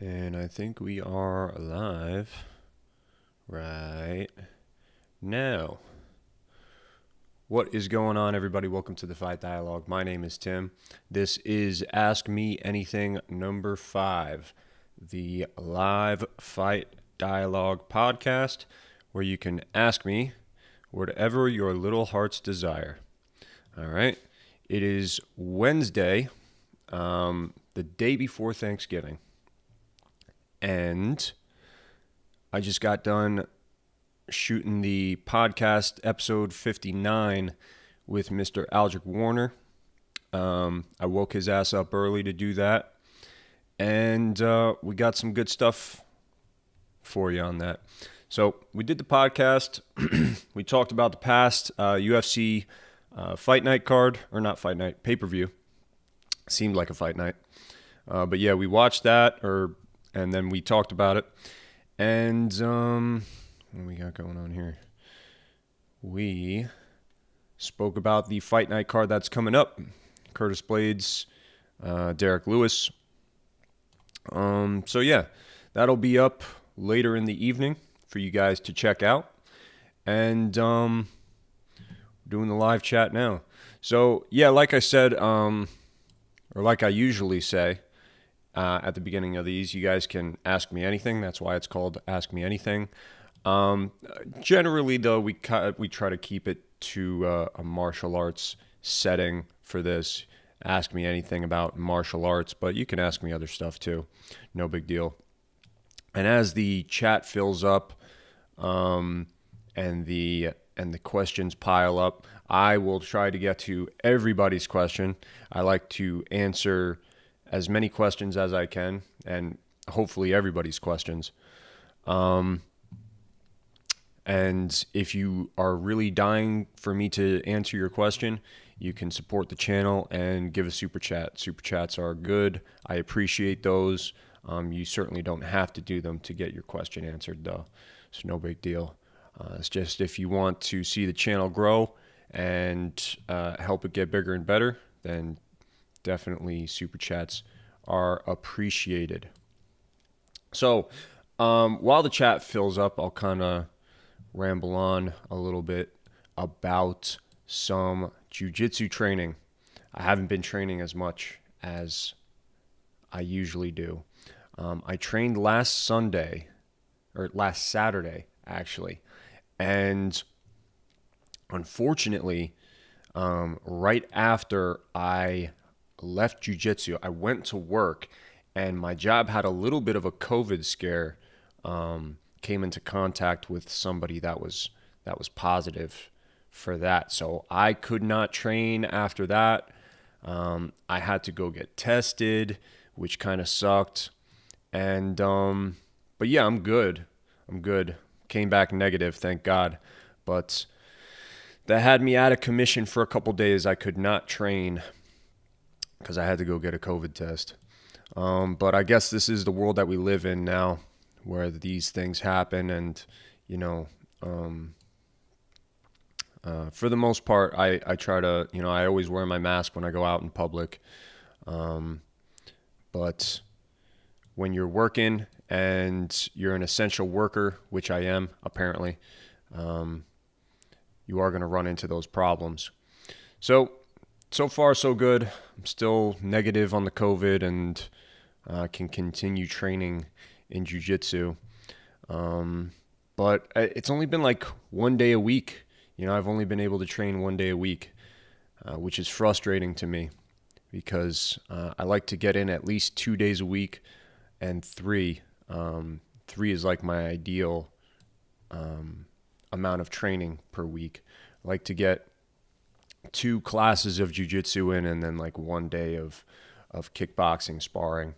And I think we are live right now. What is going on, everybody? Welcome to the Fight Dialogue. My name is Tim. This is Ask Me Anything number 5, the live Fight Dialogue podcast where you can ask me whatever your little hearts desire. All right. It is Wednesday, the day before Thanksgiving. And I just got done shooting the podcast episode 59 with Mr. Aldrich Warner. I woke his ass up early to do that. And we got some good stuff for you on that. So we did the podcast. We talked about the past UFC fight night card, or not fight night, pay-per-view. Seemed like a fight night. But yeah, we watched that, and then we talked about it. And what do we got going on here? We spoke about the fight night card that's coming up. Curtis Blades, Derek Lewis. So yeah, that'll be up later in the evening for you guys to check out. And doing the live chat now. So yeah, like I said, or like I usually say, at the beginning of these, you guys can ask me anything. That's why it's called Ask Me Anything. Generally, though, we try to keep it to a martial arts setting for this. Ask me anything about martial arts, but you can ask me other stuff too. No big deal. And as the chat fills up, and the questions pile up, I will try to get to everybody's question. I like to answer as many questions as I can, and hopefully everybody's questions. And if you are really dying for me to answer your question, you can support the channel and give a super chat. Super chats are good. I appreciate those. You certainly don't have to do them to get your question answered, though. It's no big deal. It's just if you want to see the channel grow and help it get bigger and better, then definitely super chats are appreciated. So while the chat fills up, I'll kind of ramble on a little bit about some jiu-jitsu training. I haven't been training as much as I usually do. I trained last Saturday, actually. And unfortunately, right after I left jiu-jitsu, I went to work, and my job had a little bit of a COVID scare. Came into contact with somebody that was positive for that, so I could not train after that. I had to go get tested, which kind of sucked. And but yeah, I'm good. Came back negative, thank God. But that had me out of commission for a couple days. I could not train because I had to go get a COVID test. But I guess this is the world that we live in now, where these things happen. And, you know, for the most part, I try to, I always wear my mask when I go out in public. But when you're working and you're an essential worker, which I am, apparently, you are going to run into those problems. So far, so good. I'm still negative on the COVID and can continue training in jiu-jitsu. But it's only been like one day a week. I've only been able to train one day a week, which is frustrating to me because I like to get in at least 2 days a week, and 3. 3 is like my ideal amount of training per week. I like to get 2 classes of jiu-jitsu in, and then like 1 day of kickboxing sparring.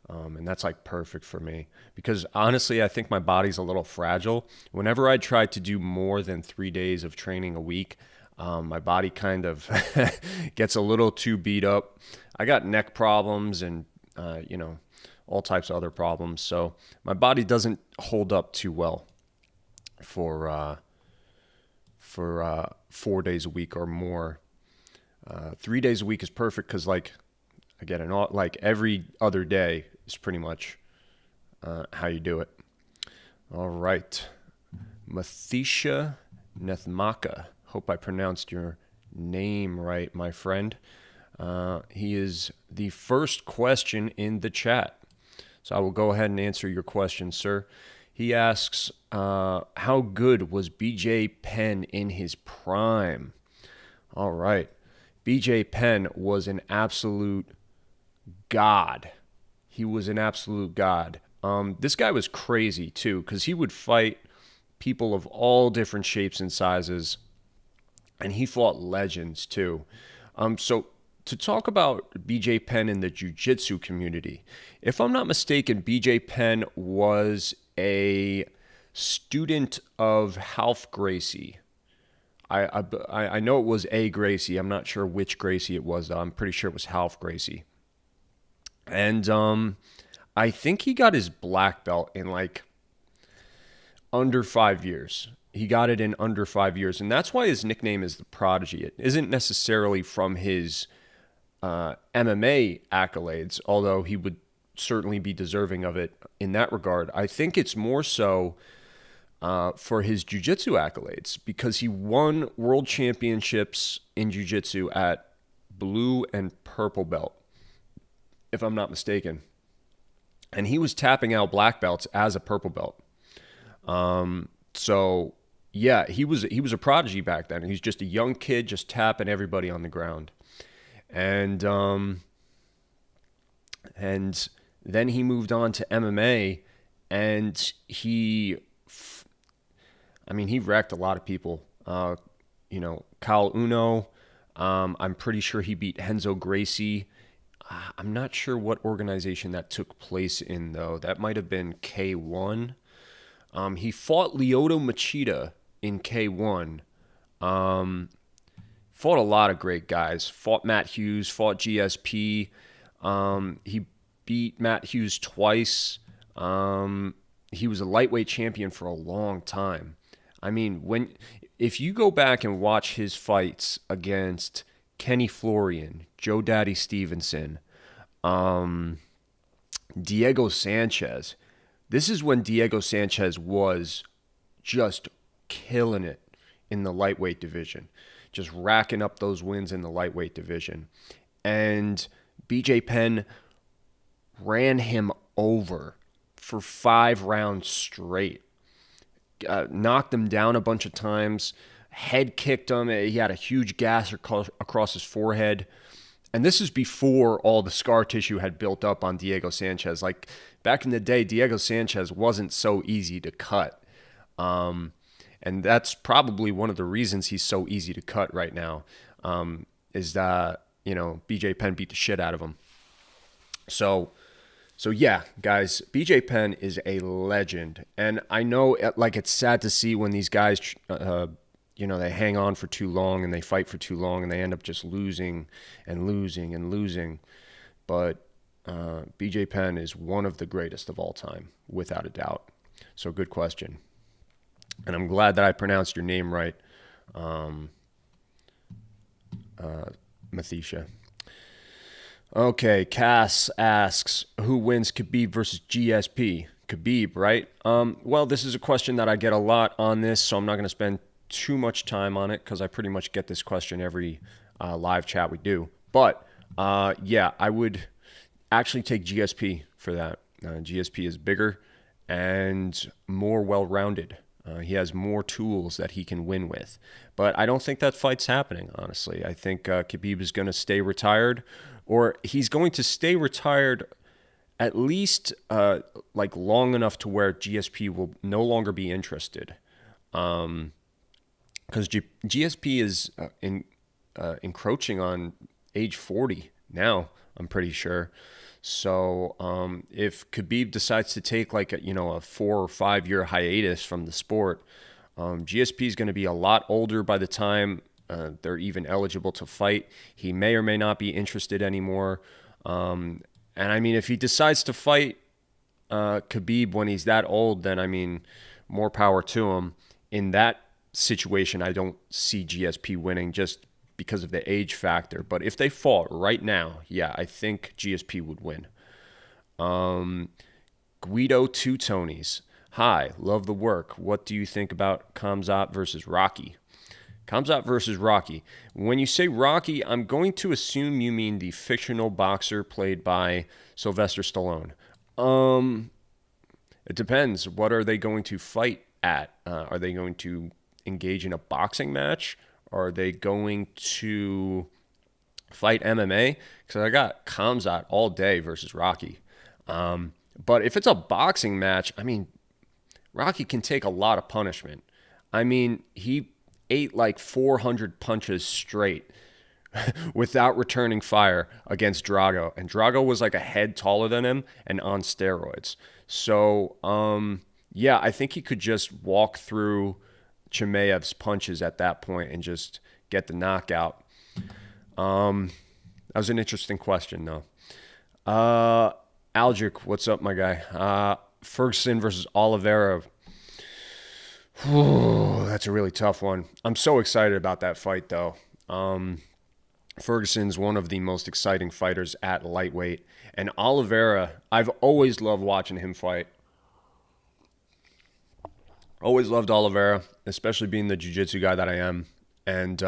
And that's like perfect for me because honestly, I think my body's a little fragile. Whenever I try to do more than 3 days of training a week, my body kind of gets a little too beat up. I got neck problems and, all types of other problems. So my body doesn't hold up too well for 4 days a week or more. 3 days a week is perfect because, like, again, like every other day is pretty much how you do it. All right. Mathisha Nethmaka. Hope I pronounced your name right, my friend. He is the first question in the chat. So I will go ahead and answer your question, sir. He asks, how good was BJ Penn in his prime? All right. BJ Penn was an absolute god. He was an absolute god. This guy was crazy, too, because he would fight people of all different shapes and sizes, and he fought legends, too. So to talk about BJ Penn in the Jiu-Jitsu community, if I'm not mistaken, BJ Penn was a student of Ralph Gracie. I know it was a Gracie. I'm not sure which Gracie it was, though. I'm pretty sure it was Ralph Gracie. And I think he got his black belt in like under 5 years. He got it in under 5 years. And that's why his nickname is the Prodigy. It isn't necessarily from his MMA accolades, although he would certainly be deserving of it in that regard. I think it's more so for his jiu-jitsu accolades, because he won world championships in jiu-jitsu at blue and purple belt, if I'm not mistaken. And he was tapping out black belts as a purple belt. So yeah, he was a prodigy back then. He was just a young kid, just tapping everybody on the ground. And then he moved on to MMA, and he wrecked a lot of people. Kyle Uno. I'm pretty sure he beat Renzo Gracie. I'm not sure what organization that took place in, though. That might have been K1. He fought Lyoto Machida in K1. Fought a lot of great guys. Fought Matt Hughes, fought GSP. He beat Matt Hughes twice. He was a lightweight champion for a long time. I mean, if you go back and watch his fights against Kenny Florian, Joe Daddy Stevenson, Diego Sanchez, this is when Diego Sanchez was just killing it in the lightweight division, just racking up those wins in the lightweight division. And BJ Penn ran him over for 5 rounds straight. Knocked him down a bunch of times, head kicked him. He had a huge gash across his forehead. And this is before all the scar tissue had built up on Diego Sanchez. Like back in the day, Diego Sanchez wasn't so easy to cut. And that's probably one of the reasons he's so easy to cut right now, is that, BJ Penn beat the shit out of him. So yeah, guys, BJ Penn is a legend. And I know, like, it's sad to see when these guys, they hang on for too long and they fight for too long and they end up just losing and losing and losing. But BJ Penn is one of the greatest of all time, without a doubt. So good question. And I'm glad that I pronounced your name right, Mathisha. Okay, Cass asks, who wins Khabib versus GSP? Khabib, right? Well, this is a question that I get a lot on this, so I'm not going to spend too much time on it because I pretty much get this question every live chat we do. But, yeah, I would actually take GSP for that. GSP is bigger and more well-rounded. He has more tools that he can win with. But I don't think that fight's happening, honestly. I think Khabib is going to stay retired, or he's going to stay retired at least long enough to where GSP will no longer be interested. Because GSP is encroaching on age 40 now, I'm pretty sure. So if Khabib decides to take a 4 or 5 year hiatus from the sport, GSP is going to be a lot older by the time they're even eligible to fight. He may or may not be interested anymore. And I mean, if he decides to fight Khabib when he's that old, then more power to him. In that situation, I don't see GSP winning just because of the age factor. But if they fought right now, yeah, I think GSP would win. Guido Two Tonys. Hi, love the work. What do you think about Khamzat versus Rocky? Khamzat versus Rocky. When you say Rocky, I'm going to assume you mean the fictional boxer played by Sylvester Stallone. It depends. What are they going to fight at? Are they going to engage in a boxing match? Are they going to fight MMA? Because I got Khamzat all day versus Rocky. But if it's a boxing match, I mean, Rocky can take a lot of punishment. I mean, he ate like 400 punches straight without returning fire against Drago. And Drago was like a head taller than him and on steroids. So, yeah, I think he could just walk through Chimaev's punches at that point and just get the knockout. That was an interesting question, though. Aldrich, what's up, my guy? Ferguson versus Oliveira. That's a really tough one. I'm so excited about that fight, though. Ferguson's one of the most exciting fighters at lightweight. And Oliveira, I've always loved watching him fight. Always loved Oliveira, especially being the jiu-jitsu guy that I am. And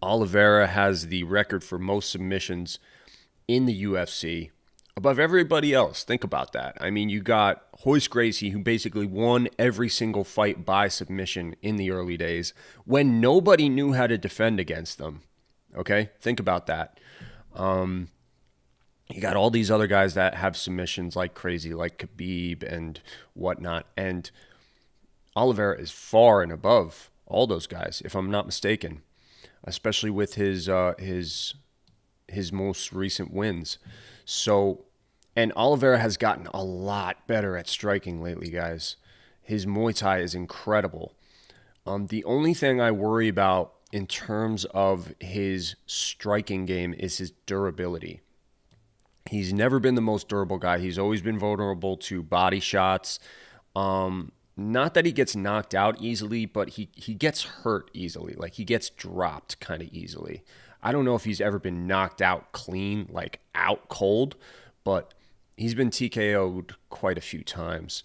Oliveira has the record for most submissions in the UFC above everybody else. Think about that. I mean, you got Royce Gracie, who basically won every single fight by submission in the early days when nobody knew how to defend against them. Okay? Think about that. You got all these other guys that have submissions like crazy, like Khabib and whatnot. And Oliveira is far and above all those guys, if I'm not mistaken, especially with his most recent wins. So, and Oliveira has gotten a lot better at striking lately, guys. His Muay Thai is incredible. The only thing I worry about in terms of his striking game is his durability. He's never been the most durable guy. He's always been vulnerable to body shots. Not that he gets knocked out easily, but he gets hurt easily. Like, he gets dropped kind of easily. I don't know if he's ever been knocked out clean, like out cold, but he's been TKO'd quite a few times.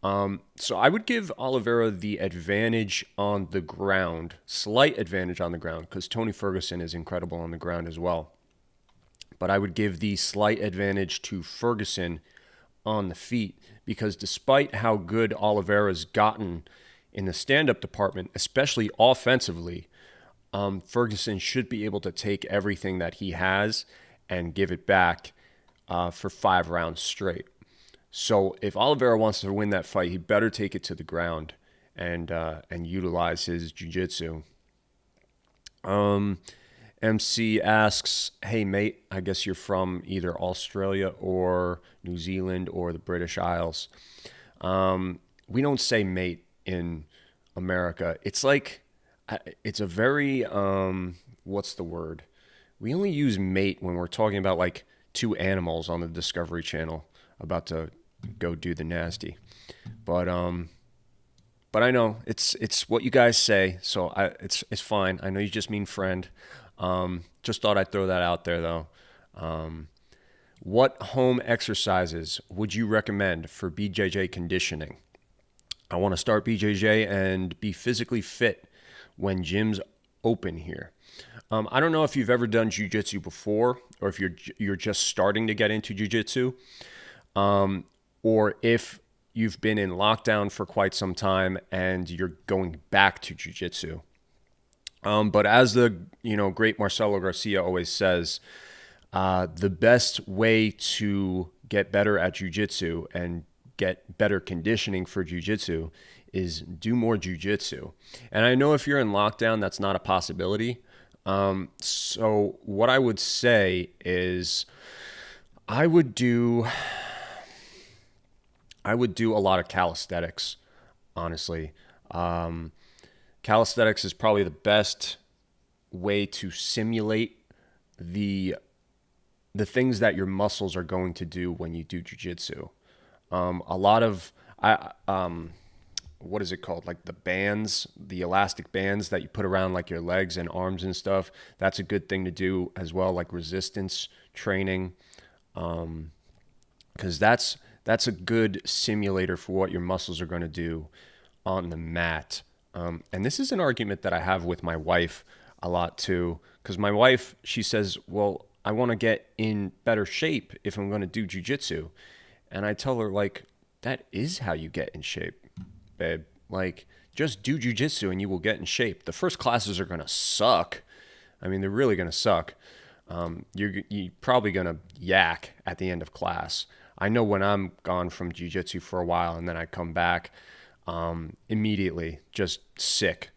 So I would give Oliveira the advantage on the ground, slight advantage on the ground, because Tony Ferguson is incredible on the ground as well. But I would give the slight advantage to Ferguson on the feet, because despite how good Oliveira's gotten in the stand-up department, especially offensively, Ferguson should be able to take everything that he has and give it back for 5 rounds straight. So if Oliveira wants to win that fight, he better take it to the ground and utilize his jiu-jitsu. MC asks, hey, mate, I guess you're from either Australia or New Zealand or the British Isles. We don't say mate in America. It's like, it's a very, what's the word? We only use mate when we're talking about like 2 animals on the Discovery Channel about to go do the nasty. But I know it's what you guys say, so it's fine. I know you just mean friend. Just thought I'd throw that out there, though. What home exercises would you recommend for BJJ conditioning? I want to start BJJ and be physically fit when gyms open here. I don't know if you've ever done jiu-jitsu before, or if you're just starting to get into jiu-jitsu, or if you've been in lockdown for quite some time and you're going back to jiu-jitsu. But as the great Marcelo Garcia always says, the best way to get better at jiu-jitsu and get better conditioning for jiu-jitsu is do more jiu-jitsu. And I know if you're in lockdown, that's not a possibility. So what I would say is I would do a lot of calisthenics, honestly. Calisthenics is probably the best way to simulate the things that your muscles are going to do when you do jiu-jitsu. A lot of, what is it called? Like the bands, the elastic bands that you put around like your legs and arms and stuff. That's a good thing to do as well, like resistance training. Because that's that's a good simulator for what your muscles are going to do on the mat. And this is an argument that I have with my wife a lot too, because my wife, she says, well, I want to get in better shape if I'm going to do jujitsu. And I tell her, like, that is how you get in shape, babe. Like, just do jujitsu and you will get in shape. The first classes are going to suck. I mean, they're really going to suck. You're probably going to yak at the end of class. I know when I'm gone from jiu-jitsu for a while and then I come back, immediately just sick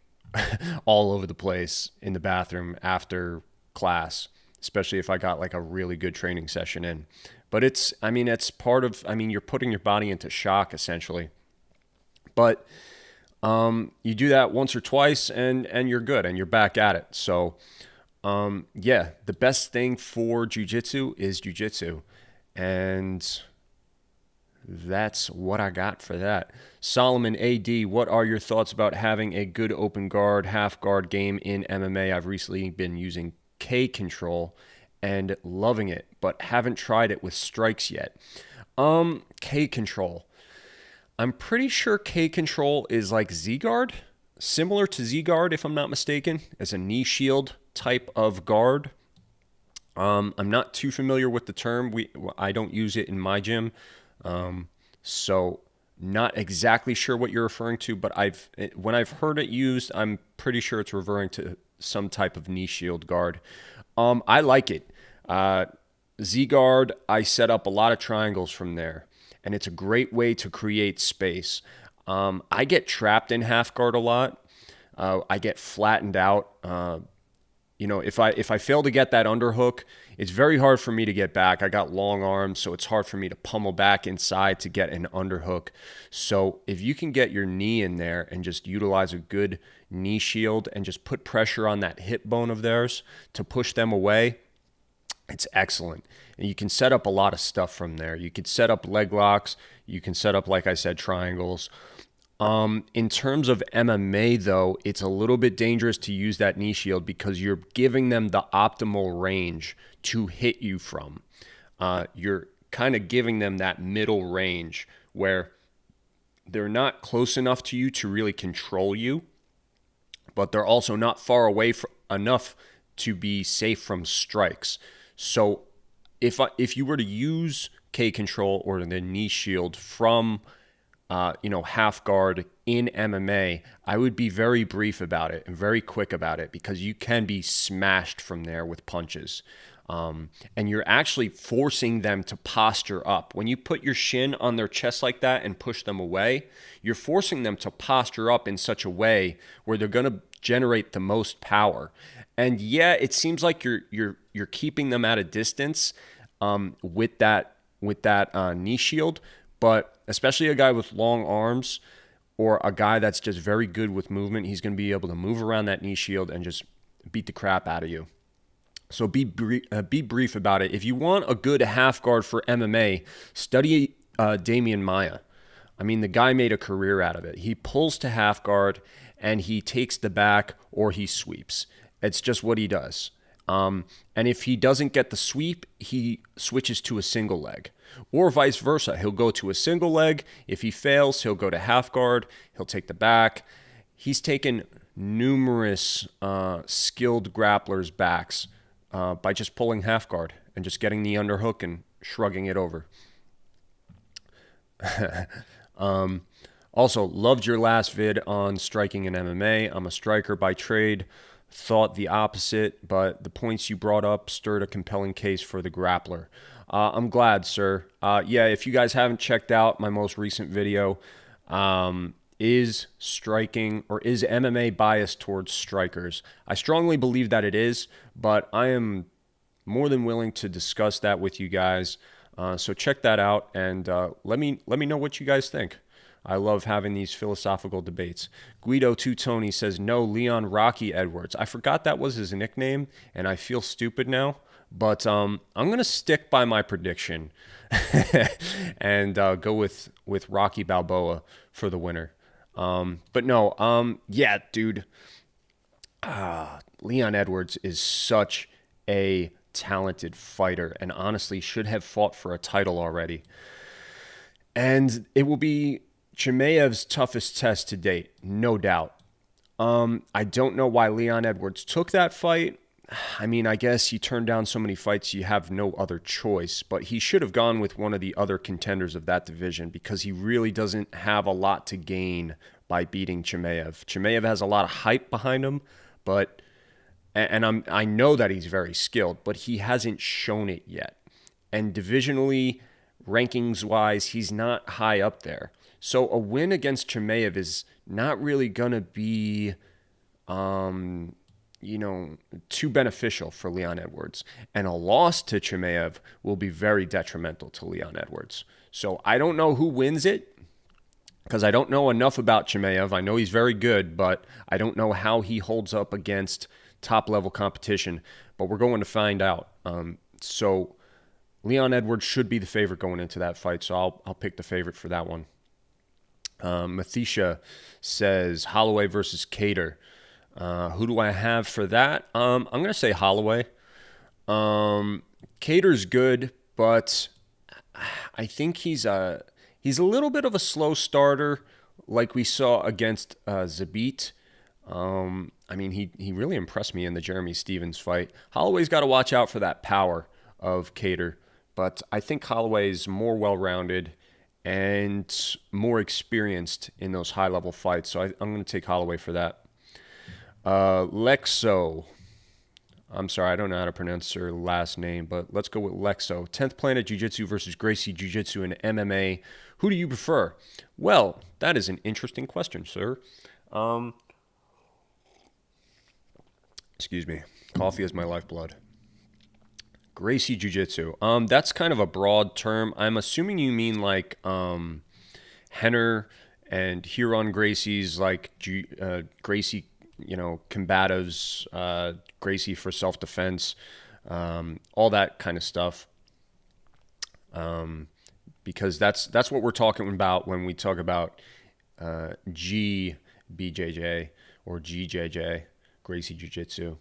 all over the place in the bathroom after class, especially if I got like a really good training session in. But it's part of, you're putting your body into shock essentially. But you do that once or twice and you're good and you're back at it. So the best thing for jiu-jitsu is jiu-jitsu. And that's what I got for that. Solomon AD, what are your thoughts about having a good open guard, half guard game in MMA? I've recently been using K control and loving it, but haven't tried it with strikes yet. K control. I'm pretty sure K control is like Z guard, similar to Z guard if I'm not mistaken, as a knee shield type of guard. I'm not too familiar with the term. I don't use it in my gym. So not exactly sure what you're referring to, but when I've heard it used, I'm pretty sure it's referring to some type of knee shield guard. I like it. Z guard, I set up a lot of triangles from there, and it's a great way to create space. I get trapped in half guard a lot. I get flattened out. If I fail to get that underhook, it's very hard for me to get back. I got long arms, so it's hard for me to pummel back inside to get an underhook. So if you can get your knee in there and just utilize a good knee shield and just put pressure on that hip bone of theirs to push them away, it's excellent. And you can set up a lot of stuff from there. You could set up leg locks. You can set up, like I said, triangles. In terms of MMA, though, it's a little bit dangerous to use that knee shield because you're giving them the optimal range to hit you from. You're kind of giving them that middle range where they're not close enough to you to really control you, but they're also not far away enough to be safe from strikes. So if you were to use K control or the knee shield from half guard in MMA, I would be very brief about it and very quick about it because you can be smashed from there with punches. And you're actually forcing them to posture up. When you put your shin on their chest like that and push them away, you're forcing them to posture up in such a way where they're going to generate the most power. And yeah, it seems like you're keeping them at a distance with that knee shield, but especially a guy with long arms or a guy that's just very good with movement, he's going to be able to move around that knee shield and just beat the crap out of you. So be brief about it. If you want a good half guard for MMA, study Damian Maia. The guy made a career out of it. He pulls to half guard and he takes the back or he sweeps. It's just what he does. And if he doesn't get the sweep, he switches to a single leg. Or vice versa. He'll go to a single leg. If he fails, he'll go to half guard. He'll take the back. He's taken numerous skilled grapplers' backs by just pulling half guard and just getting the underhook and shrugging it over. Also, loved your last vid on striking in MMA. I'm a striker by trade. Thought the opposite, but the points you brought up stirred a compelling case for the grappler. I'm glad, sir. If you guys haven't checked out my most recent video, is striking or is MMA biased towards strikers? I strongly believe that it is, but I am more than willing to discuss that with you guys. So check that out and let me know what you guys think. I love having these philosophical debates. Guido Tutoni says, no, Leon Rocky Edwards. I forgot that was his nickname, and I feel stupid now. But I'm going to stick by my prediction and go with Rocky Balboa for the winner. But no, dude. Leon Edwards is such a talented fighter and honestly should have fought for a title already. And it will be Chimaev's toughest test to date, no doubt. I don't know why Leon Edwards took that fight. I mean, I guess you turn down so many fights, you have no other choice. But he should have gone with one of the other contenders of that division because he really doesn't have a lot to gain by beating Chimaev. Chimaev has a lot of hype behind him, but I know that he's very skilled, but he hasn't shown it yet. And divisionally, rankings-wise, he's not high up there. So a win against Chimaev is not really going to be, too beneficial for Leon Edwards. And a loss to Chimaev will be very detrimental to Leon Edwards. So I don't know who wins it because I don't know enough about Chimaev. I know he's very good, but I don't know how he holds up against top-level competition. But we're going to find out. So Leon Edwards should be the favorite going into that fight, so I'll pick the favorite for that one. Mathisha says Holloway versus Kattar. Who do I have for that? I'm going to say Holloway. Kattar's good, but I think he's a little bit of a slow starter, like we saw against Zabit. I mean, he really impressed me in the Jeremy Stevens fight. Holloway's got to watch out for that power of Kattar, but I think Holloway's more well-rounded and more experienced in those high-level fights, so I'm going to take Holloway for that. Lexo. I'm sorry, I don't know how to pronounce her last name, but let's go with Lexo. 10th Planet Jiu-Jitsu versus Gracie Jiu-Jitsu and MMA. Who do you prefer? Well, that is an interesting question, sir. Excuse me. Coffee is my lifeblood. Gracie Jiu-Jitsu. That's kind of a broad term. I'm assuming you mean like Henner and Huron Gracie's like Gracie, combatives, Gracie for self-defense, all that kind of stuff. Because that's what we're talking about when we talk about GBJJ or GJJ, Gracie Jiu-Jitsu.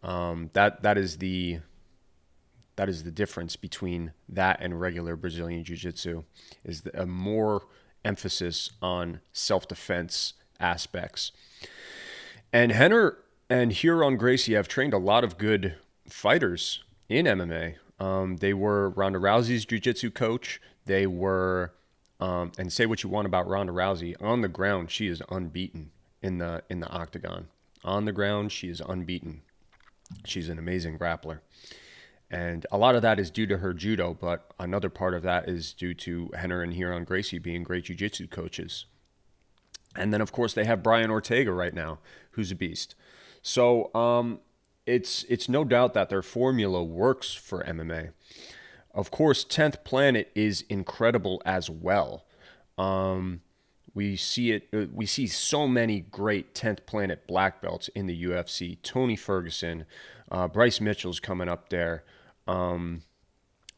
That is the difference between that and regular Brazilian Jiu-Jitsu, is a more emphasis on self-defense aspects. And Henner and Huron Gracie have trained a lot of good fighters in MMA. They were Ronda Rousey's Jiu-Jitsu coach. They were, and say what you want about Ronda Rousey, on the ground she is unbeaten in the octagon. On the ground she is unbeaten. She's an amazing grappler. And a lot of that is due to her judo, but another part of that is due to Henner and Huron Gracie being great jiu-jitsu coaches. And then, of course, they have Brian Ortega right now, who's a beast. So it's no doubt that their formula works for MMA. Of course, 10th Planet is incredible as well. We see so many great 10th Planet black belts in the UFC. Tony Ferguson, Bryce Mitchell's coming up there. Alan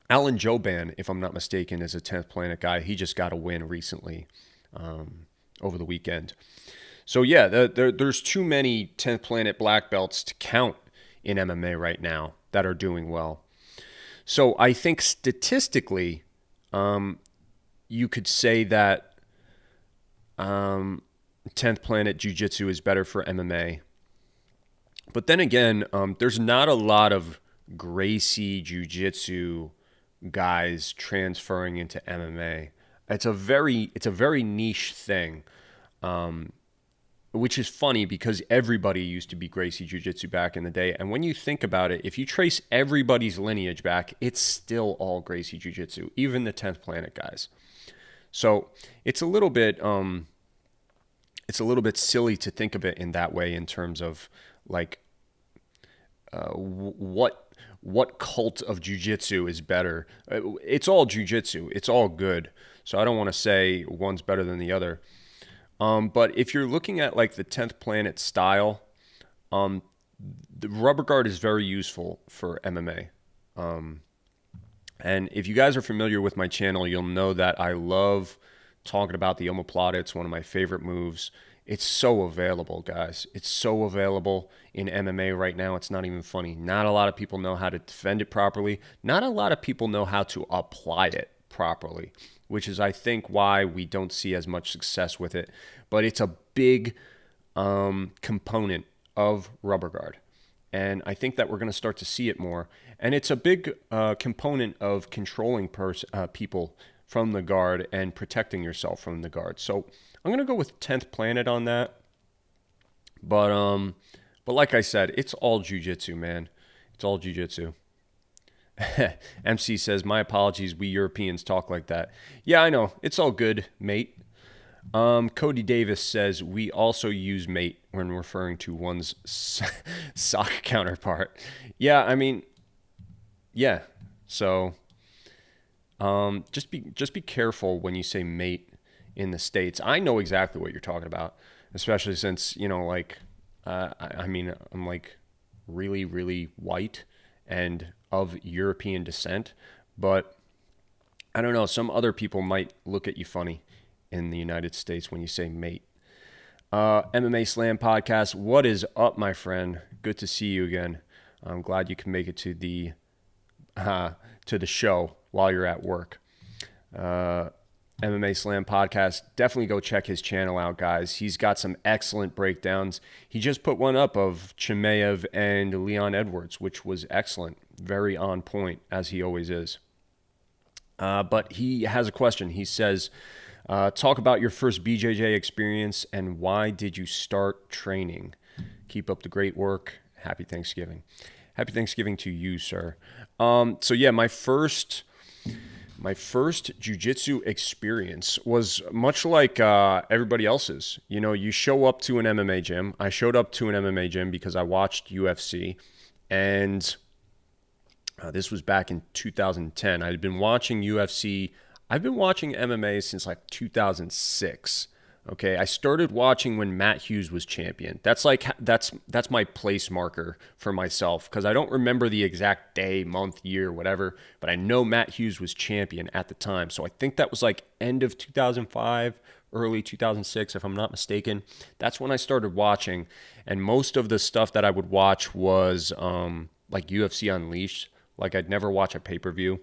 Jouban, if I'm not mistaken, is a 10th Planet guy. He just got a win recently over the weekend. So yeah, there's too many 10th Planet black belts to count in MMA right now that are doing well. So I think statistically, you could say that 10th Planet Jiu-Jitsu is better for MMA. But then again, there's not a lot of Gracie Jiu-Jitsu guys transferring into MMA. It's a very niche thing, which is funny because everybody used to be Gracie Jiu-Jitsu back in the day. And when you think about it, if you trace everybody's lineage back, it's still all Gracie Jiu-Jitsu, even the 10th Planet guys. So it's a little bit silly to think of it in that way in terms of like what cult of jiu-jitsu is better. It's all jiu-jitsu. It's all good. So I don't want to say one's better than the other. But if you're looking at like the 10th Planet style, the rubber guard is very useful for MMA. And if you guys are familiar with my channel, you'll know that I love talking about the omoplata. It's one of my favorite moves. It's so available, guys. It's so available in MMA right now. It's not even funny. Not a lot of people know how to defend it properly. Not a lot of people know how to apply it properly, which is, I think, why we don't see as much success with it. But it's a big component of rubber guard. And I think that we're going to start to see it more. And it's a big component of controlling people from the guard and protecting yourself from the guard. So I'm going to go with 10th Planet on that. But like I said, it's all jiu-jitsu, man. It's all jiu-jitsu. MC says, my apologies, we Europeans talk like that. Yeah, I know. It's all good, mate. Cody Davis says, we also use mate when referring to one's sock counterpart. Yeah, I mean, yeah. So just be careful when you say mate in the States. I know exactly what you're talking about, especially since, like, I mean, I'm like really, really white and of European descent, but I don't know, some other people might look at you funny in the United States when you say mate. MMA Slam Podcast, what is up, my friend? Good to see you again. I'm glad you can make it to the show while you're at work. MMA Slam Podcast, definitely go check his channel out, guys. He's got some excellent breakdowns. He just put one up of Chimaev and Leon Edwards, which was excellent. Very on point, as he always is. But he has a question. He says, talk about your first BJJ experience and why did you start training? Keep up the great work. Happy Thanksgiving. Happy Thanksgiving to you, sir. So yeah, my first jiu-jitsu experience was much like everybody else's. You show up to an MMA gym. I showed up to an MMA gym because I watched UFC, and this was back in 2010. I had been watching UFC. I've been watching MMA since like 2006. Okay, I started watching when Matt Hughes was champion. That's my place marker for myself because I don't remember the exact day, month, year, whatever, but I know Matt Hughes was champion at the time. So I think that was like end of 2005, early 2006, if I'm not mistaken. That's when I started watching, and most of the stuff that I would watch was like UFC Unleashed. Like, I'd never watch a pay-per-view,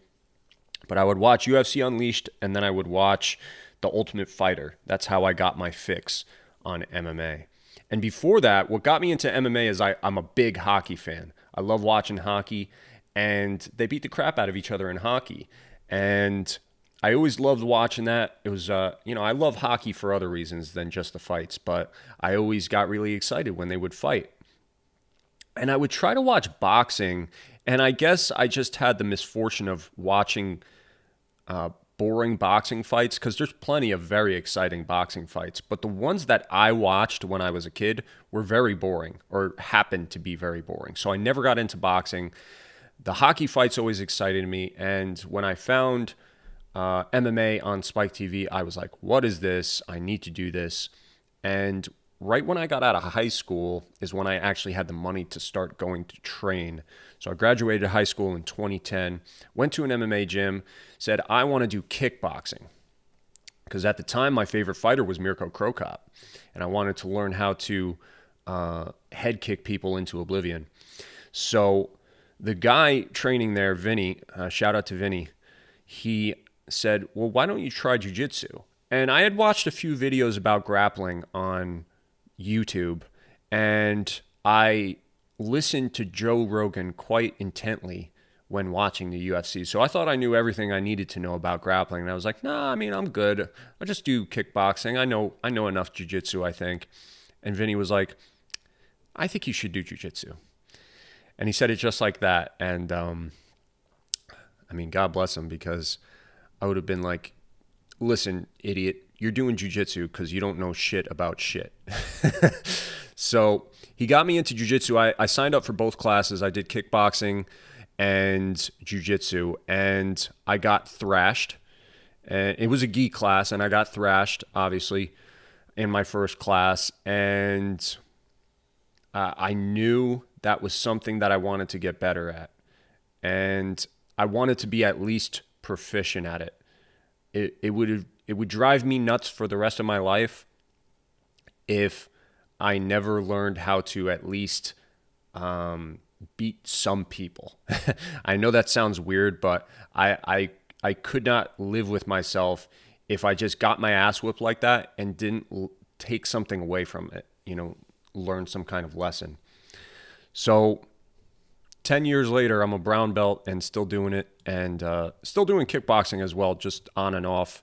but I would watch UFC Unleashed, and then I would watch The Ultimate Fighter. That's how I got my fix on MMA. And before that, what got me into MMA is I'm a big hockey fan. I love watching hockey, and they beat the crap out of each other in hockey. And I always loved watching that. It was, I love hockey for other reasons than just the fights, but I always got really excited when they would fight. And I would try to watch boxing, and I guess I just had the misfortune of watching boring boxing fights, because there's plenty of very exciting boxing fights, but the ones that I watched when I was a kid were very boring, or happened to be very boring. So I never got into boxing. The hockey fights always excited me, and when I found MMA on Spike TV, I was like, what is this? I need to do this. And right when I got out of high school is when I actually had the money to start going to train. So I graduated high school in 2010, went to an MMA gym, said, I want to do kickboxing. Because at the time, my favorite fighter was Mirko Cro Cop, and I wanted to learn how to head kick people into oblivion. So the guy training there, Vinny, shout out to Vinny, he said, well, why don't you try jiu-jitsu? And I had watched a few videos about grappling on YouTube, and I listened to Joe Rogan quite intently when watching the UFC. So I thought I knew everything I needed to know about grappling, and I was like, nah, I mean, I'm good. I'll just do kickboxing. I know enough jiu-jitsu, I think. And Vinny was like, I think you should do jiu-jitsu. And he said it just like that. And I mean, God bless him, because I would have been like, listen, idiot, you're doing jiu-jitsu because you don't know shit about shit. So he got me into jiu-jitsu. I signed up for both classes. I did kickboxing and jiu-jitsu, and I got thrashed. And it was a gi class, and I got thrashed, obviously, in my first class. And I knew that was something that I wanted to get better at. And I wanted to be at least proficient at it. It would drive me nuts for the rest of my life if I never learned how to at least beat some people. I know that sounds weird, but I I could not live with myself if I just got my ass whipped like that and didn't take something away from it, learn some kind of lesson. So 10 years later, I'm a brown belt and still doing it, and still doing kickboxing as well, just on and off.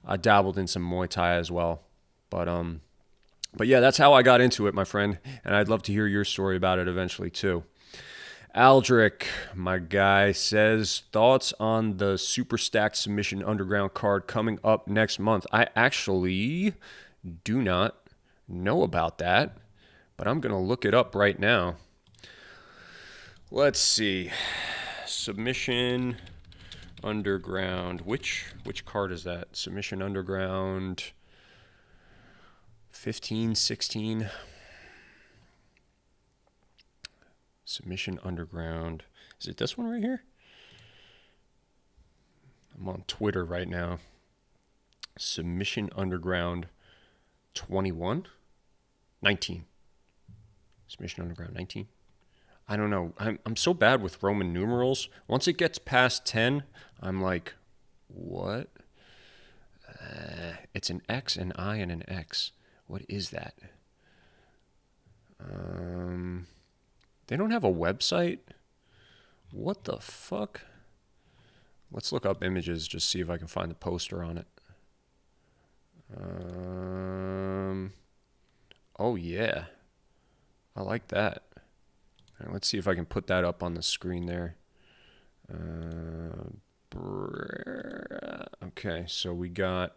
I dabbled in some Muay Thai as well. But yeah, that's how I got into it, my friend, and I'd love to hear your story about it eventually too. Aldrich, my guy, says, thoughts on the super stacked Submission Underground card coming up next month. I actually do not know about that, but I'm going to look it up right now. Let's see. Submission Underground. Which card is that? Submission Underground 15, 16. Submission Underground. Is it this one right here? I'm on Twitter right now. Submission Underground 21? 19. Submission Underground 19. I don't know. I'm so bad with Roman numerals. Once it gets past 10, I'm like, what? It's an X, an I, and an X. What is that? They don't have a website? What the fuck? Let's look up images, just see if I can find the poster on it. Oh yeah. I like that. All right, let's see if I can put that up on the screen there. Okay, so we got...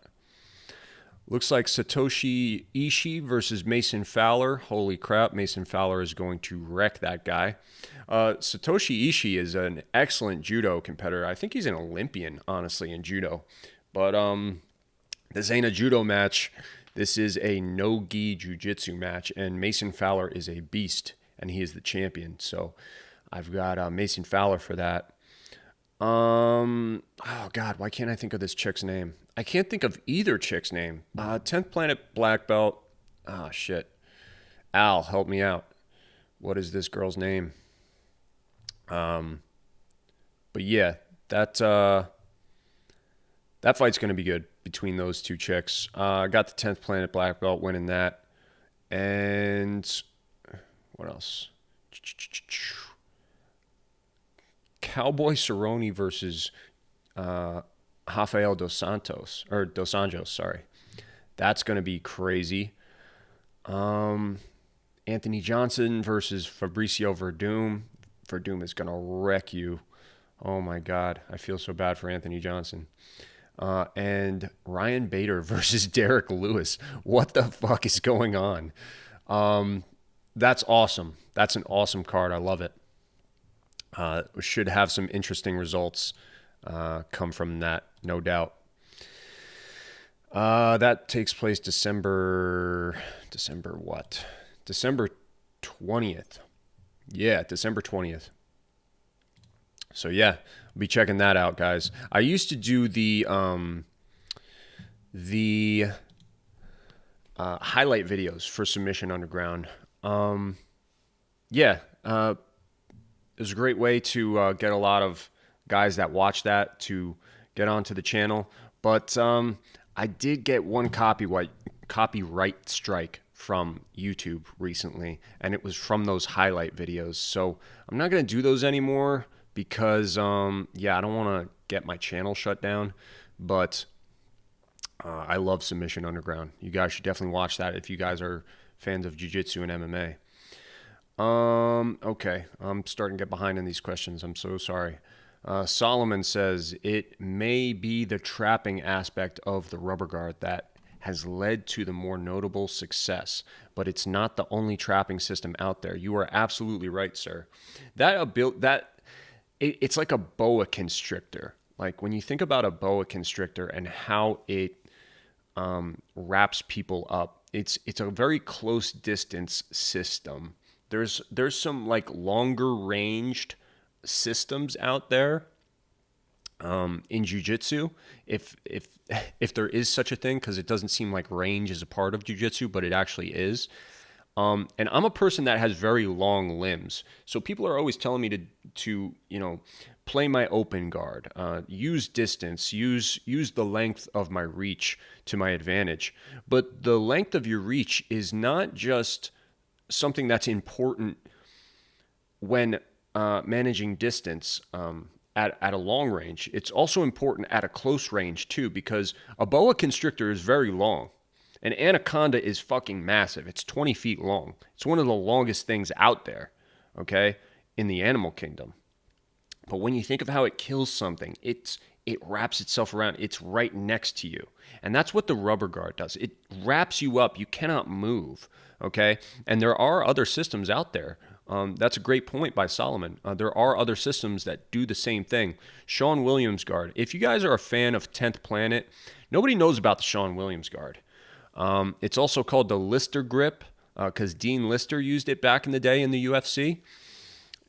Looks like Satoshi Ishii versus Mason Fowler. Holy crap, Mason Fowler is going to wreck that guy. Satoshi Ishii is an excellent judo competitor. I think he's an Olympian, honestly, in judo. But this ain't a judo match. This is a no-gi jiu-jitsu match, and Mason Fowler is a beast, and he is the champion. So I've got Mason Fowler for that. Oh, God, why can't I think of this chick's name? I can't think of either chick's name. 10th Planet Black Belt. Oh, shit. Al, help me out. What is this girl's name? But yeah, that fight's going to be good between those two chicks. I got the 10th Planet Black Belt winning that. And what else? Cowboy Cerrone versus Rafael Dos Anjos, sorry. That's going to be crazy. Anthony Johnson versus Fabricio Verdum. Verdum is going to wreck you. Oh my God. I feel so bad for Anthony Johnson. And Ryan Bader versus Derek Lewis. What the fuck is going on? That's awesome. That's an awesome card. I love it. We should have some interesting results come from that, no doubt. That takes place December what? December 20th. Yeah, December 20th. So yeah, I'll be checking that out, guys. I used to do the highlight videos for Submission Underground. Yeah, it was a great way to get a lot of guys that watch that to get onto the channel. But I did get one copyright strike from YouTube recently, and it was from those highlight videos. So I'm not going to do those anymore because, yeah, I don't want to get my channel shut down. But I love Submission Underground. You guys should definitely watch that if you guys are fans of Jiu-Jitsu and MMA. Okay, I'm starting to get behind in these questions. I'm so sorry. Solomon says, it may be the trapping aspect of the rubber guard that has led to the more notable success, but it's not the only trapping system out there. You are absolutely right, sir. It's like a boa constrictor. Like when you think about a boa constrictor and how it wraps people up, it's a very close distance system. There's some like longer ranged systems out there in jiu-jitsu, if there is such a thing, because it doesn't seem like range is a part of jiu-jitsu, but it actually is. And I'm a person that has very long limbs. So people are always telling me to play my open guard, use distance, use the length of my reach to my advantage. But the length of your reach is not just something that's important when managing distance at a long range. It's also important at a close range too, because a boa constrictor is very long. An anaconda is fucking massive. It's 20 feet long. It's one of the longest things out there, okay, in the animal kingdom. But when you think of how it kills something, it wraps itself around. It's right next to you. And that's what the rubber guard does. It wraps you up. You cannot move, okay? And there are other systems out there. That's a great point by Solomon. There are other systems that do the same thing. Sean Williams guard. If you guys are a fan of 10th Planet, nobody knows about the Sean Williams guard. It's also called the Lister grip because Dean Lister used it back in the day in the UFC.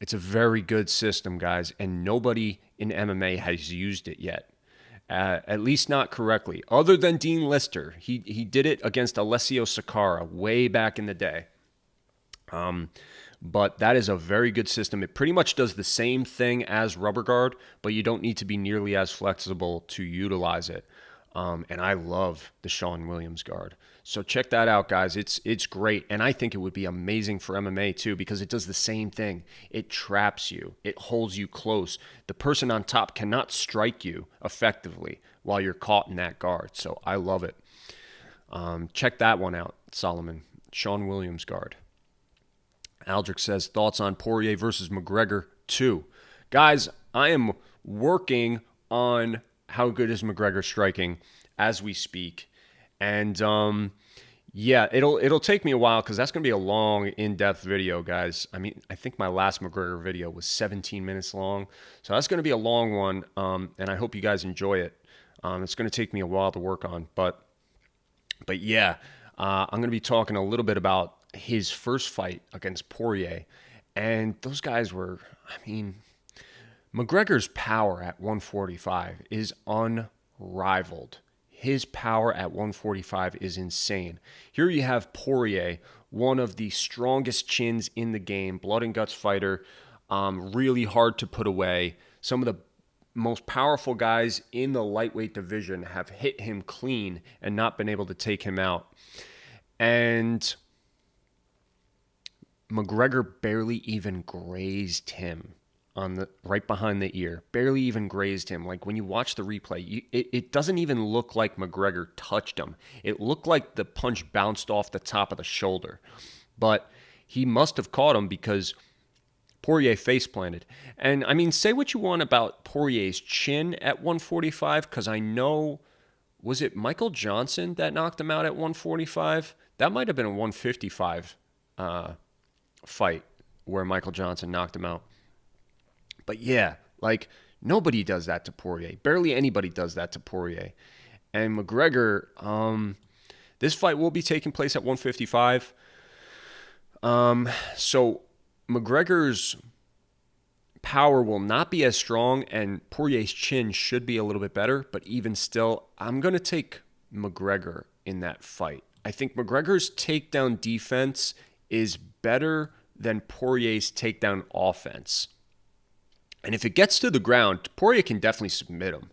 It's a very good system, guys, and nobody in MMA has used it yet, at least not correctly, other than Dean Lister. He did it against Alessio Sakara way back in the day. But that is a very good system. It pretty much does the same thing as rubber guard, but you don't need to be nearly as flexible to utilize it. And I love the Sean Williams guard. So check that out, guys. It's great. And I think it would be amazing for MMA too, because it does the same thing. It traps you. It holds you close. The person on top cannot strike you effectively while you're caught in that guard. So I love it. Check that one out, Solomon. Sean Williams guard. Aldrich says, thoughts on Poirier versus McGregor 2. Guys, I am working on how good is McGregor striking as we speak. And yeah, it'll take me a while because that's going to be a long, in-depth video, guys. I mean, I think my last McGregor video was 17 minutes long. So that's going to be a long one, and I hope you guys enjoy it. It's going to take me a while to work on. But yeah, I'm going to be talking a little bit about his first fight against Poirier. And those guys were, I mean, McGregor's power at 145 is unrivaled. His power at 145 is insane. Here you have Poirier, one of the strongest chins in the game, blood and guts fighter, really hard to put away. Some of the most powerful guys in the lightweight division have hit him clean and not been able to take him out. And McGregor barely even grazed him on the right behind the ear, barely even grazed him. Like when you watch the replay, it doesn't even look like McGregor touched him. It looked like the punch bounced off the top of the shoulder, but he must have caught him because Poirier face planted. And I mean, say what you want about Poirier's chin at 145, because I know, was it Michael Johnson that knocked him out at 145? That might have been a 155 fight where Michael Johnson knocked him out. But yeah, like nobody does that to Poirier. Barely anybody does that to Poirier. And McGregor, this fight will be taking place at 155. So McGregor's power will not be as strong, and Poirier's chin should be a little bit better. But even still, I'm going to take McGregor in that fight. I think McGregor's takedown defense is better than Poirier's takedown offense. And if it gets to the ground, Poirier can definitely submit him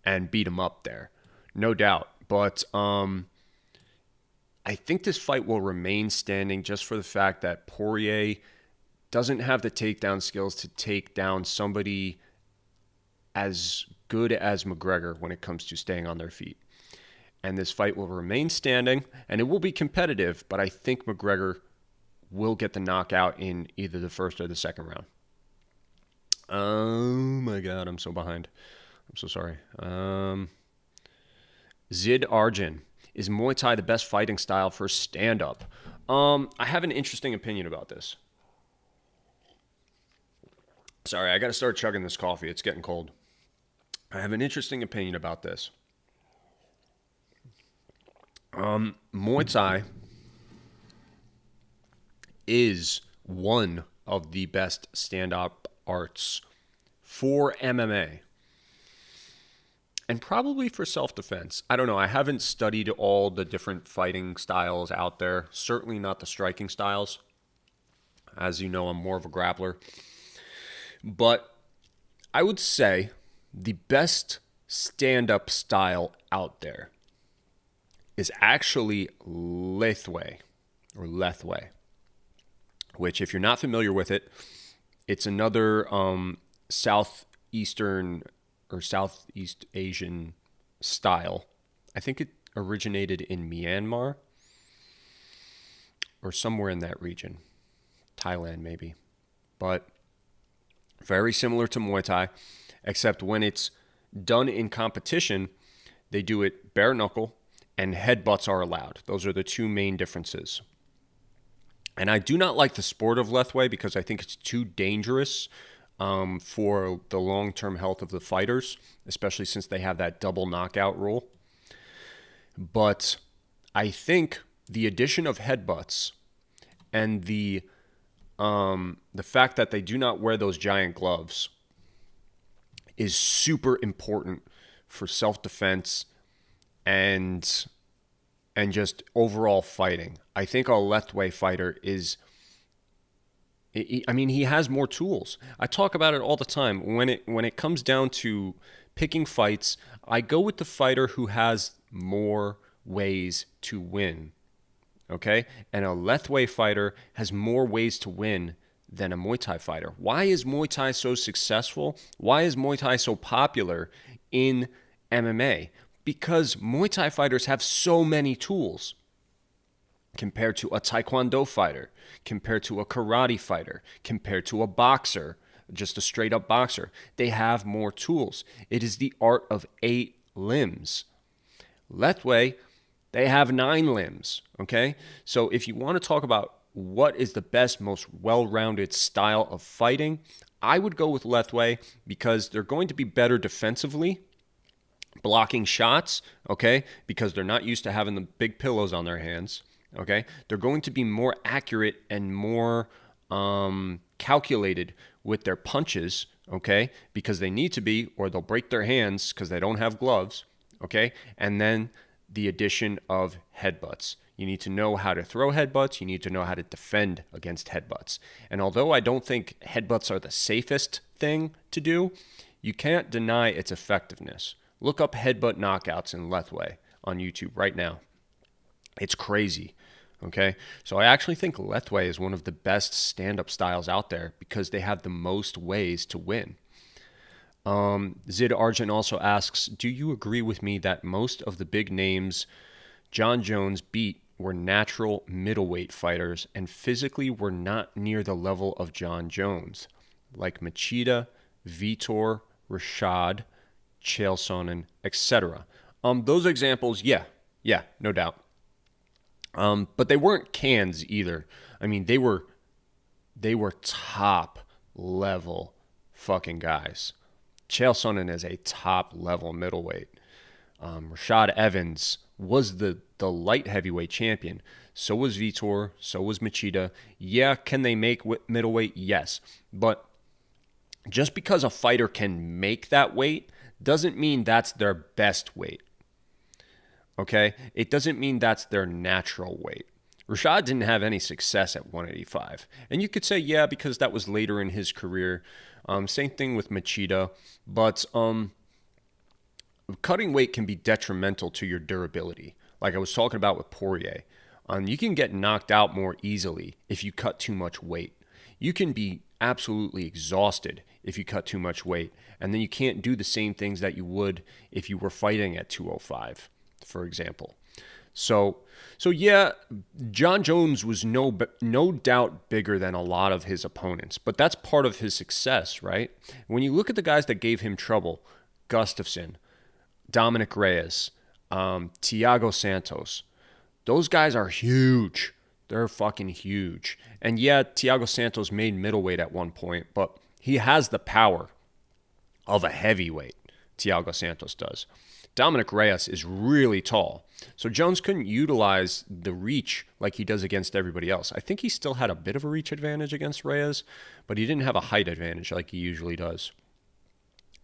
and beat him up there. No doubt. But I think this fight will remain standing just for the fact that Poirier doesn't have the takedown skills to take down somebody as good as McGregor when it comes to staying on their feet. And this fight will remain standing, and it will be competitive, but I think McGregor will get the knockout in either the first or the second round. Oh my God, I'm so behind. I'm so sorry. Zid Arjun. Is Muay Thai the best fighting style for stand-up? I have an interesting opinion about this. Sorry, I got to start chugging this coffee. It's getting cold. I have an interesting opinion about this. Muay Thai is one of the best stand-up arts for MMA. and probably for self-defense. I don't know. I haven't studied all the different fighting styles out there. Certainly not the striking styles. As you know, I'm more of a grappler. But I would say the best stand-up style out there is actually Lethwei, or Lethwei, which, if you're not familiar with it, it's another southeastern or Southeast Asian style. I think it originated in Myanmar or somewhere in that region. Thailand, maybe. But very similar to Muay Thai, except when it's done in competition, they do it bare knuckle and headbutts are allowed. Those are the two main differences. And I do not like the sport of Lethwei because I think it's too dangerous for the long-term health of the fighters, especially since they have that double knockout rule. But I think the addition of headbutts and the fact that they do not wear those giant gloves is super important for self-defense and just overall fighting. I think a Lethwei fighter is, he has more tools. I talk about it all the time. When it comes down to picking fights, I go with the fighter who has more ways to win. Okay? And a Lethwei fighter has more ways to win than a Muay Thai fighter. Why is Muay Thai so successful? Why is Muay Thai so popular in MMA? Because Muay Thai fighters have so many tools compared to a Taekwondo fighter, compared to a karate fighter, compared to a boxer, just a straight up boxer. They have more tools. It is the art of 8 limbs. Lethwei, they have 9 limbs, okay? So if you want to talk about what is the best, most well-rounded style of fighting, I would go with Lethwei because they're going to be better defensively, blocking shots, okay, because they're not used to having the big pillows on their hands. Okay, they're going to be more accurate and more calculated with their punches, okay, because they need to be, or they'll break their hands because they don't have gloves, okay, and then the addition of headbutts. You need to know how to throw headbutts. You need to know how to defend against headbutts. And although I don't think headbutts are the safest thing to do, you can't deny its effectiveness. Look up headbutt knockouts in Lethwei on YouTube right now. It's crazy. Okay, so I actually think Lethwei is one of the best stand-up styles out there because they have the most ways to win. Zid Argent also asks, do you agree with me that most of the big names John Jones beat were natural middleweight fighters and physically were not near the level of John Jones, like Machida, Vitor, Rashad, Chael Sonnen, etc.? Those examples, yeah, no doubt. But they weren't cans either. I mean, they were top level fucking guys. Chael Sonnen is a top level middleweight. Rashad Evans was the light heavyweight champion. So was Vitor. So was Machida. Yeah, can they make middleweight? Yes. But just because a fighter can make that weight doesn't mean that's their best weight. Okay? It doesn't mean that's their natural weight. Rashad didn't have any success at 185. And you could say, yeah, because that was later in his career. Same thing with Machida. But cutting weight can be detrimental to your durability. Like I was talking about with Poirier. You can get knocked out more easily if you cut too much weight. You can be absolutely exhausted if you cut too much weight. And then you can't do the same things that you would if you were fighting at 205. For example. So yeah, John Jones was no doubt bigger than a lot of his opponents, but that's part of his success, right? When you look at the guys that gave him trouble, Gustafsson, Dominic Reyes, Thiago Santos, those guys are huge. They're fucking huge. And yeah, Thiago Santos made middleweight at one point, but he has the power of a heavyweight. Thiago Santos does. Dominic Reyes is really tall, so Jones couldn't utilize the reach like he does against everybody else. I think he still had a bit of a reach advantage against Reyes, but he didn't have a height advantage like he usually does.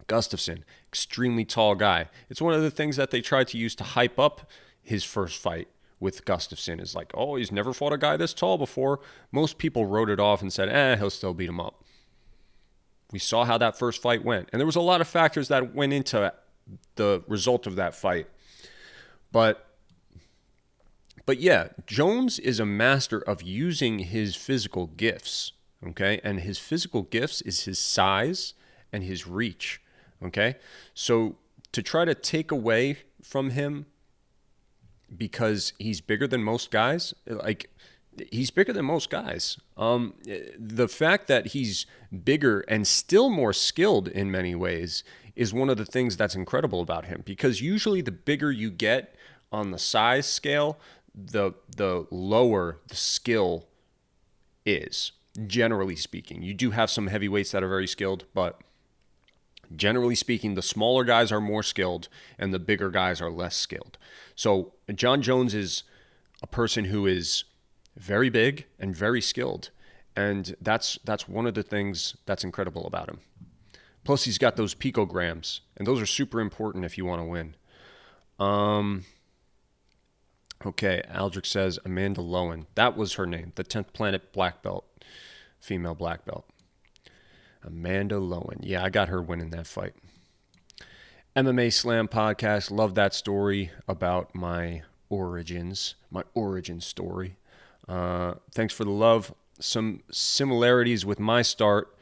Gustafsson, extremely tall guy. It's one of the things that they tried to use to hype up his first fight with Gustafsson, is like, oh, he's never fought a guy this tall before. Most people wrote it off and said, he'll still beat him up. We saw how that first fight went. And there was a lot of factors that went into the result of that fight. But yeah, Jones is a master of using his physical gifts, okay? And his physical gifts is his size and his reach, okay? So to try to take away from him because he's bigger than most guys, like, he's bigger than most guys. The fact that he's bigger and still more skilled in many ways is one of the things that's incredible about him, because usually the bigger you get on the size scale, the lower the skill is, generally speaking. You do have some heavyweights that are very skilled, but generally speaking, the smaller guys are more skilled and the bigger guys are less skilled. So Jon Jones is a person who is very big and very skilled, and that's one of the things that's incredible about him. Plus, he's got those picograms, and those are super important if you want to win. Okay, Aldrich says Amanda Lowen. That was her name, the 10th Planet black belt, female black belt. Amanda Lowen. Yeah, I got her winning that fight. MMA Slam podcast. Love that story about my origins, my origin story. Thanks for the love. Some similarities with my start,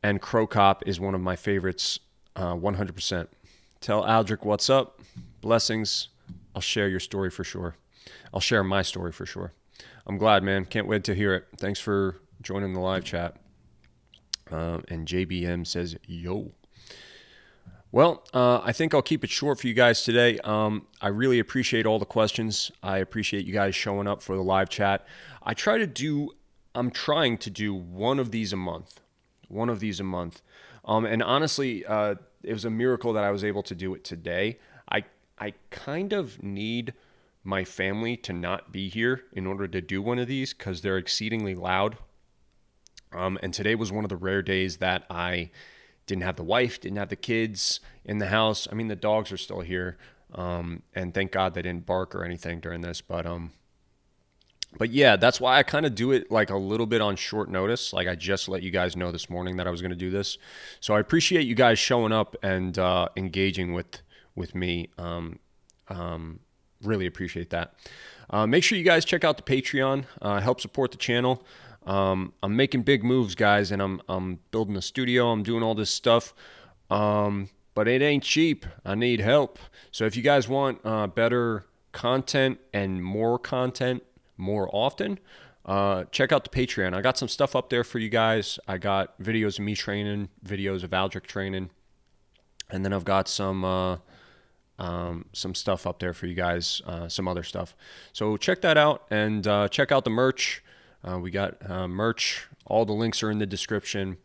and Crow Cop is one of my favorites, 100%. Tell Aldrich what's up. Blessings. I'll share your story for sure. I'll share my story for sure. I'm glad, man. Can't wait to hear it. Thanks for joining the live chat. And JBM says, yo. Well, I think I'll keep it short for you guys today. I really appreciate all the questions. I appreciate you guys showing up for the live chat. I'm trying to do one of these a month. And honestly, it was a miracle that I was able to do it today. I kind of need my family to not be here in order to do one of these because they're exceedingly loud. And today was one of the rare days that I didn't have the wife, didn't have the kids in the house. I mean, the dogs are still here. And thank God they didn't bark or anything during this. But yeah, that's why I kind of do it like a little bit on short notice. Like I just let you guys know this morning that I was going to do this. So I appreciate you guys showing up and engaging with me. Really appreciate that. Make sure you guys check out the Patreon. Help support the channel. I'm making big moves, guys, and I'm building a studio. I'm doing all this stuff, but it ain't cheap. I need help. So if you guys want better content and more content more often, check out the Patreon. I got some stuff up there for you guys. I got videos of me training, videos of Aldrich training, and then I've got some stuff up there for you guys, some other stuff. So check that out, and check out the merch. We got merch. All the links are in the description.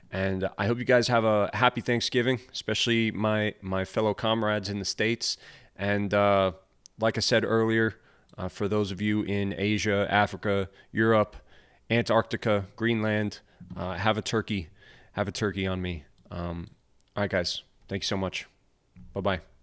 And I hope you guys have a happy Thanksgiving, especially my fellow comrades in the States. And like I said earlier, for those of you in Asia, Africa, Europe, Antarctica, Greenland, have a turkey on me. All right, guys. Thank you so much. Bye-bye.